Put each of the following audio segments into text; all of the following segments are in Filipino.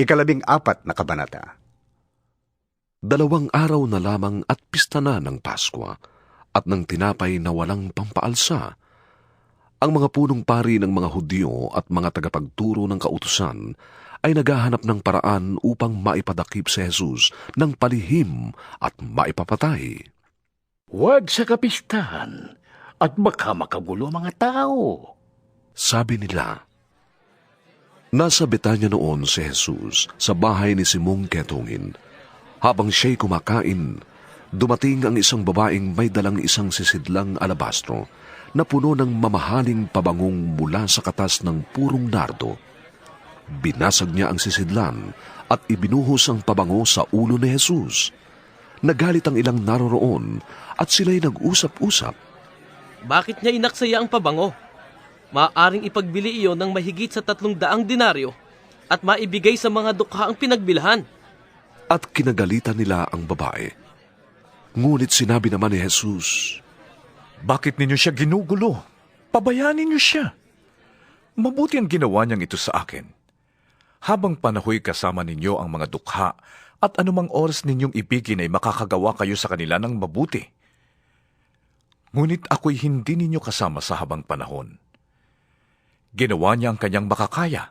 14 na kabanata. 2 araw na lamang at pista na ng Paskwa at ng tinapay na walang pampaalsa. Ang mga punong pari ng mga Hudyo at mga tagapagturo ng kautusan ay naghahanap ng paraan upang maipadakip si Jesus ng palihim at maipapatay. Huwag sa kapistahan at baka makagulo ang mga tao. Sabi nila. Nasa Betanya noon si Jesus sa bahay ni Simong Ketungin. Habang siya'y kumakain, dumating ang isang babaeng may dalang isang sisidlang alabastro na puno ng mamahaling pabangong mula sa katas ng purong nardo. Binasag niya ang sisidlan at ibinuhos ang pabango sa ulo ni Jesus. Nagalit ang ilang naroroon at sila'y nag-usap-usap. Bakit niya inaksaya ang pabango? Maaring ipagbili iyon ng mahigit sa 300 denaryo at maibigay sa mga dukha ang pinagbilhan. At kinagalitan nila ang babae. Ngunit sinabi naman ni Jesus, Bakit ninyo siya ginugulo? Pabayaanin niyo siya. Mabuti ang ginawa niyang ito sa akin. Habang panahoy kasama ninyo ang mga dukha at anumang oras ninyong ibigin ay makakagawa kayo sa kanila ng mabuti. Ngunit ako'y hindi ninyo kasama sa habang panahon. Ginawa niya ang kanyang makakaya.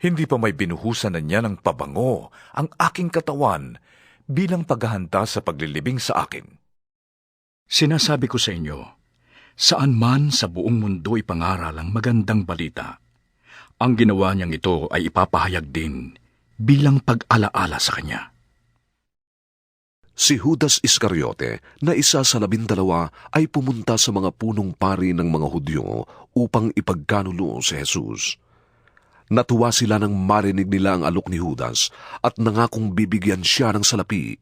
Hindi pa may binuhusan na niya ng pabango ang aking katawan bilang paghahanda sa paglilibing sa akin. Sinasabi ko sa inyo, saan man sa buong mundo ipangaral ang magandang balita, ang ginawa niyang ito ay ipapahayag din bilang pag-alaala sa kanya. Si Judas Iscariote na isa sa 12 ay pumunta sa mga punong pari ng mga Hudyo upang ipagkanulo si Jesus. Natuwa sila nang marinig nila ang alok ni Judas at nangakong bibigyan siya ng salapi.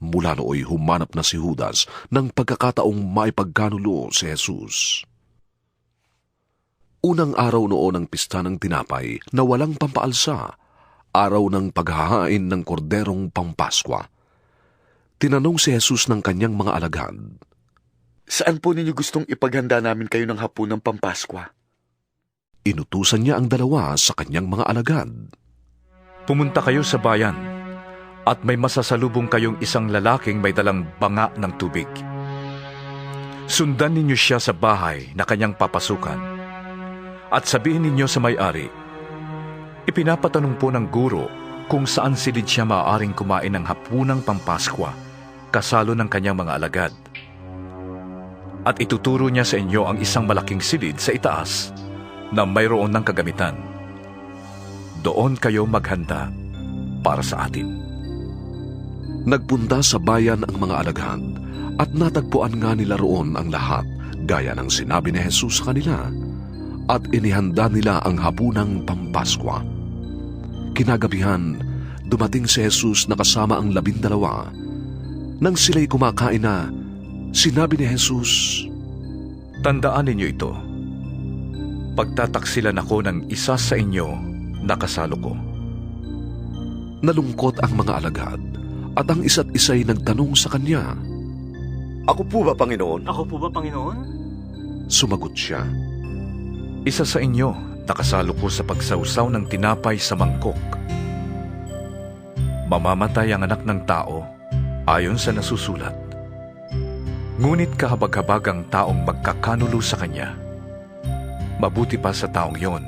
Mula nooy humanap na si Judas ng pagkakataong maipagkanulo si Jesus. Unang araw noon ng pista ng tinapay na walang pampaalsa, araw ng paghahain ng korderong pampaskwa. Tinanong si Jesus ng kanyang mga alagad, Saan po ninyo gustong ipaghanda namin kayo ng hapon ng Pampaskwa? Inutusan niya ang 2 sa kanyang mga alagad. Pumunta kayo sa bayan at may masasalubong kayong isang lalaking may dalang banga ng tubig. Sundan ninyo siya sa bahay na kanyang papasukan at sabihin ninyo sa may-ari, Ipinapatanong po ng guro kung saan silid siya maaaring kumain ng hapunang Pampaskwa kasalo ng kanyang mga alagad. At ituturo niya sa inyo ang isang malaking silid sa itaas na mayroon ng kagamitan. Doon kayo maghanda para sa atin. Nagpunta sa bayan ang mga alagad at natagpuan nga nila roon ang lahat gaya ng sinabi ni Jesus sa kanila at inihanda nila ang hapunang Pampaskwa. Kinagabihan, dumating si Jesus na kasama ang 12. Nang sila'y kumakain na, sinabi ni Jesus, Tandaan ninyo ito. Pagtataksilan ako ng isa sa inyo na kasalo ko. Nalungkot ang mga alagad at ang isa't isa'y nagtanong sa kanya. Ako po ba, Panginoon? Ako po ba, Panginoon? Sumagot siya, Isa sa inyo na kasalo ko sa pagsawsaw ng tinapay sa mangkok. Mamamatay ang anak ng tao ayon sa nasusulat. Ngunit kahabag-habag ang taong magkakanulo sa kanya. Mabuti pa sa taong yon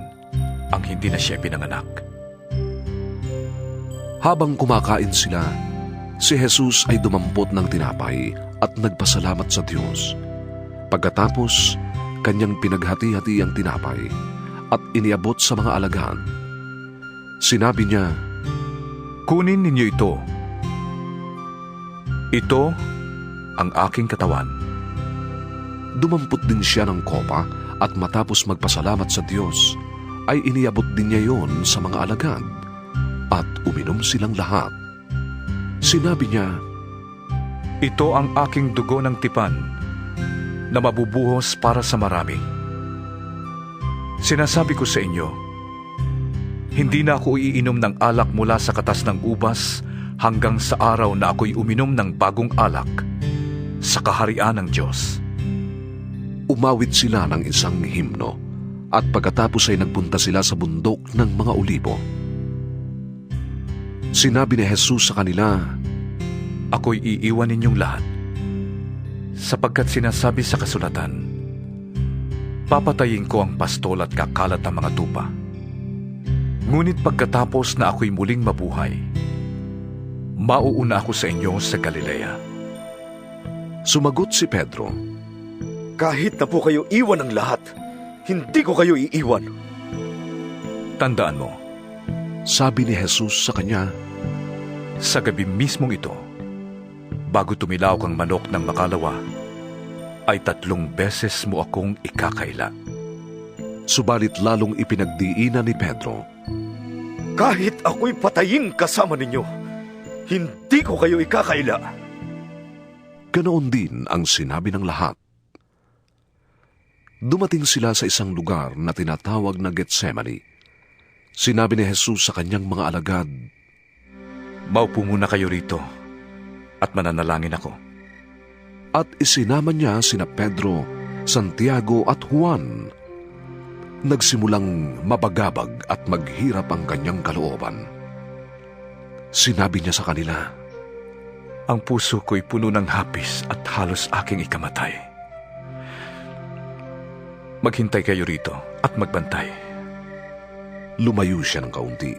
ang hindi na siya pinanganak. Habang kumakain sila, si Jesus ay dumampot ng tinapay at nagpasalamat sa Diyos. Pagkatapos, kanyang pinaghati-hati ang tinapay at iniabot sa mga alagad. Sinabi niya, Kunin ninyo ito. Ito ang aking katawan. Dumampot din siya ng kopa at matapos magpasalamat sa Diyos, ay iniabot din niya yon sa mga alagad at uminom silang lahat. Sinabi niya, Ito ang aking dugo ng tipan na mabubuhos para sa marami. Sinasabi ko sa inyo, hindi na ako iinom ng alak mula sa katas ng ubas hanggang sa araw na ako'y uminom ng bagong alak sa kaharian ng Diyos. Umawit sila ng isang himno at pagkatapos ay nagpunta sila sa bundok ng mga Olibo. Sinabi ni Jesus sa kanila, Ako'y iiwan ninyong lahat, sapagkat sinasabi sa kasulatan, papatayin ko ang pastol at kakalat ang mga tupa. Ngunit pagkatapos na ako'y muling mabuhay, mauuna ako sa inyo sa Galilea. Sumagot si Pedro, Kahit na po kayo iwan ng lahat, hindi ko kayo iiwan. Tandaan mo, sabi ni Jesus sa kanya, sa gabi mismong ito, bago tumilaw kang manok ng makalawa, ay 3 beses mo akong ikakaila. subalit lalong ipinagdiinan ni Pedro, Kahit ako'y patayin kasama ninyo, hindi ko kayo ikakaila. ganoon din ang sinabi ng lahat. Dumating sila sa isang lugar na tinatawag na Getsemani. Sinabi ni Jesus sa kanyang mga alagad, Maupo muna kayo rito at mananalangin ako. at isinama niya sina Pedro, Santiago at Juan. Nagsimulang mabagabag at maghirap ang kanyang kalooban. Sinabi niya sa kanila, Ang puso ko'y puno ng hapis at halos aking ikamatay. Maghintay kayo rito at magbantay. lumayo siya ng kaunti.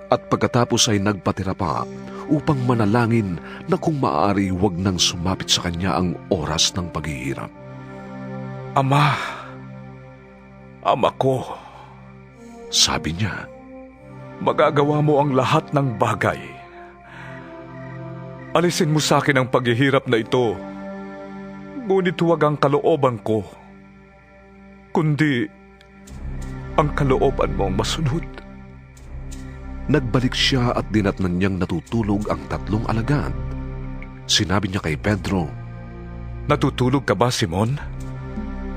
At pagkatapos ay nagpatira pa upang manalangin na kung maaari wag nang sumapit sa kanya ang oras ng paghihirap. Ama ko, Sabi niya, magagawa mo ang lahat ng bagay. Alisin mo sa akin ang paghihirap na ito, ngunit huwag ang kalooban ko, kundi ang kalooban mo ang masunod. Nagbalik siya at dinatnan niyang natutulog ang 3 alagad. Sinabi niya kay Pedro, Natutulog ka ba, Simon?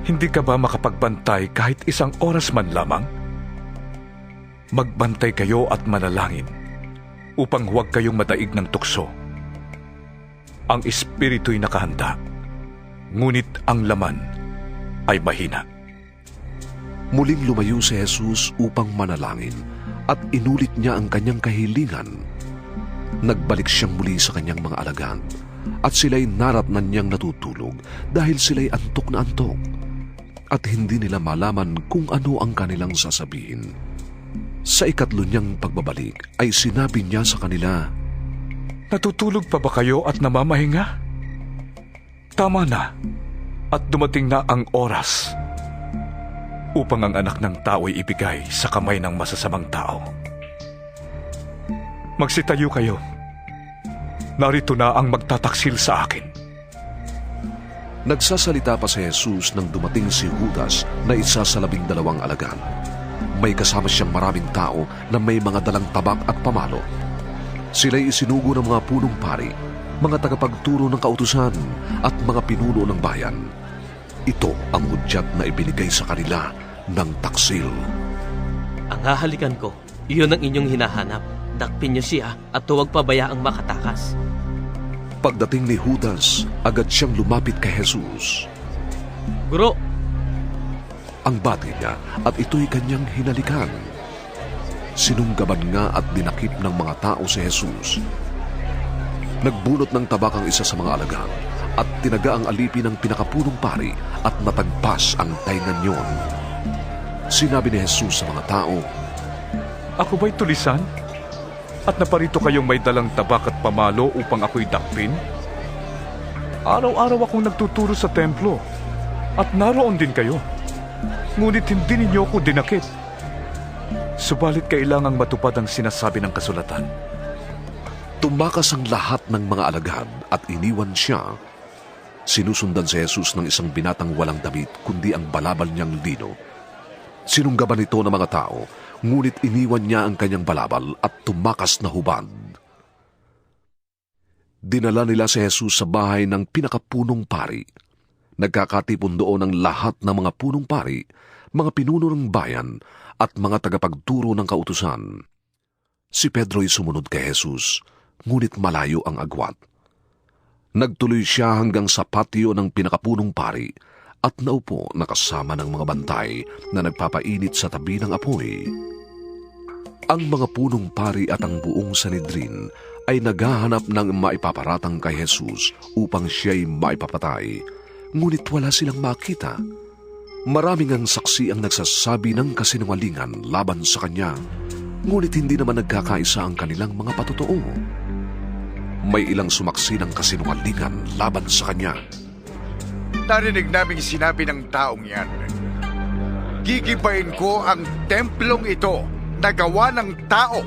Hindi ka ba makapagbantay kahit 1 oras man lamang? Magbantay kayo at manalangin upang huwag kayong madaig ng tukso. Ang espiritu'y nakahanda, ngunit ang laman ay mahina. muling lumayo si Jesus upang manalangin at inulit niya ang kanyang kahilingan. Nagbalik siyang muli sa kanyang mga alagad at sila'y naratnan niyang natutulog dahil sila'y antok na antok at hindi nila malaman kung ano ang kanilang sasabihin. Sa 3 niyang pagbabalik ay sinabi niya sa kanila, Natutulog pa ba kayo at namamahinga? Tama na at dumating na ang oras upang ang anak ng tao'y ibigay sa kamay ng masasamang tao. Magsitayo kayo. Narito na ang magtataksil sa akin. Nagsasalita pa si Jesus nang dumating si Judas na isa sa 12 alagad. May kasama siyang maraming tao na may mga dalang tabak at pamalo. Sila'y isinugo ng mga punong pari, mga tagapagturo ng kautusan at mga pinuno ng bayan. Ito ang hudyat na ibinigay sa kanila ng taksil. Ang hahalikan ko, iyon ang inyong hinahanap. Dakpin niyo siya at huwag pabayaang makatakas. Pagdating ni Judas, agad siyang lumapit kay Jesus. Guro, Ang bati niya at ito'y kanyang hinalikan. Sinunggaban nga at dinakip ng mga tao si Jesus. Nagbunot ng tabak ang isa sa mga alagad at tinaga ang alipin ng pinakapunong pari at natagpas ang taingan niyon. Sinabi ni Jesus sa mga tao, Ako ba'y tulisan? At naparito kayong may dalang tabak at pamalo upang ako'y dakpin? Araw-araw akong nagtuturo sa templo at naroon din kayo. Ngunit hindi ninyo ako dinakip. Subalit kailangang matupad ang sinasabi ng kasulatan. Tumakas ang lahat ng mga alagad at iniwan siya. Sinusundan si Jesus ng isang binatang walang damit kundi ang balabal niyang lino. Sinunggaban ito ng mga tao, ngunit iniwan niya ang kanyang balabal at tumakas na hubad. Dinala nila si Jesus sa bahay ng pinakapunong pari. Nagkakatipon doon ang lahat ng mga punong pari, mga pinuno ng bayan at mga tagapagturo ng kautusan. Si Pedro'y sumunod kay Jesus, ngunit malayo ang agwat. Nagtuloy siya hanggang sa patio ng pinakapunong pari at naupo na kasama ng mga bantay na nagpapainit sa tabi ng apoy. Ang mga punong pari at ang buong Sanhedrin ay naghahanap ng maipaparatang kay Jesus upang siya'y maipapatay, ngunit wala silang makita. Maraming ang saksi ang nagsasabi ng kasinungalingan laban sa kanya, ngunit hindi naman nagkakaisa ang kanilang mga patotoo. May ilang sumaksi ng kasinungalingan laban sa kanya. Narinig naming sinabi ng taong yan, gigibain ko ang templong ito na gawa ng tao,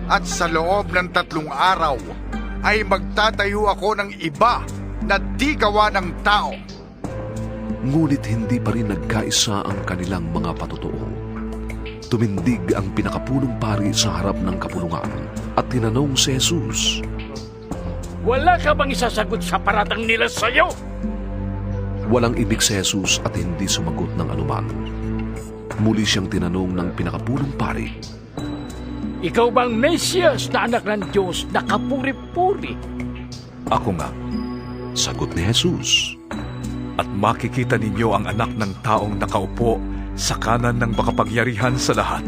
at sa loob ng 3 araw ay magtatayo ako ng iba na di gawa ng tao. Ngunit hindi pa rin nagkaisa ang kanilang mga patotoo. Tumindig ang pinakapunong pari sa harap ng kapulungan at tinanong si Jesus. Wala ka bang isasagot sa paratang nila sa'yo? Walang ibig si Jesus at hindi sumagot ng anuman. Muli siyang tinanong ng pinakapunong pari. Ikaw bang Mesias na anak ng Diyos na kapuri-puri? Ako nga, Sagot ni Jesus. at makikita ninyo ang anak ng taong nakaupo sa kanan ng makapangyarihan sa lahat.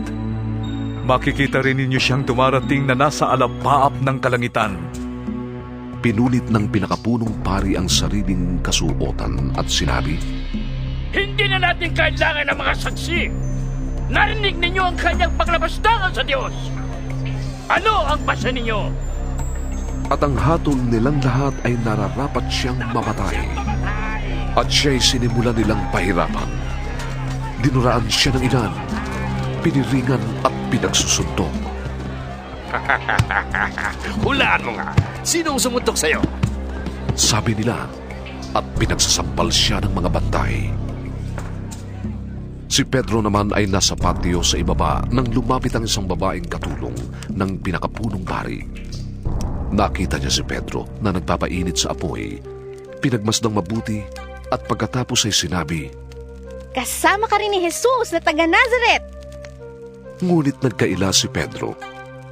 Makikita rin ninyo siyang dumarating na nasa alapaap ng kalangitan. Pinulit ng pinakapunong pari ang sariling kasuotan at sinabi, Hindi na natin kailangan ng mga saksi. Narinig ninyo ang kanyang paglabastangan sa Diyos. Ano ang pasa ninyo? at ang hatol nilang lahat ay nararapat siyang mamatay. At siya'y sinimula nilang pahirapan. Dinuraan siya ng ilan, piniringan at pinagsusuntok. Hulaan mo nga. Sinong sumuntok sa'yo? Sabi nila, at pinagsasampal siya ng mga bantay. Si Pedro naman ay nasa patio sa ibaba nang lumapit ang isang babaeng katulong ng pinakapunong pari. Nakita niya si Pedro na nagpapainit sa apoy. Pinagmasdang mabuti at pagkatapos ay sinabi, Kasama ka rin ni Jesus na taga Nazaret. ngunit nagkaila si Pedro.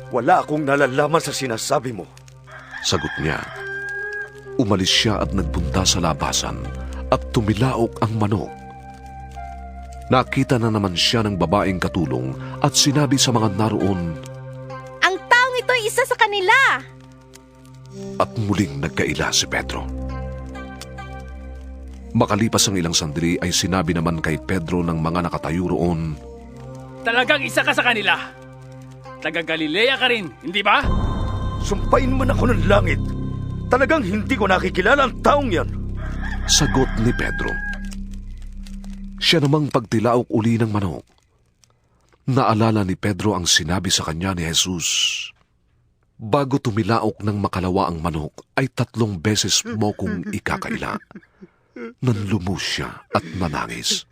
Wala akong nalalaman sa sinasabi mo. Sagot niya. Umalis siya at nagpunta sa labasan at tumilaok ang manok. Nakita na naman siya ng babaeng katulong at sinabi sa mga naroon, Ang taong ito ay isa sa kanila. at muling nagkaila si Pedro. Makalipas ang ilang sandali ay sinabi naman kay Pedro ng mga nakatayo roon, Talagang isa ka sa kanila. Taga Galilea ka rin, hindi ba? Sumpain man ako ng langit. Talagang hindi ko nakikilala ang taong yan. Sagot ni Pedro. Siya namang pagtilaok uli ng manok. Naalala ni Pedro ang sinabi sa kanya ni Jesus. Bago tumilaok ng makalawa ang manok, ay 3 beses mo kong ikakaila. Nanlumos siya at nanangis.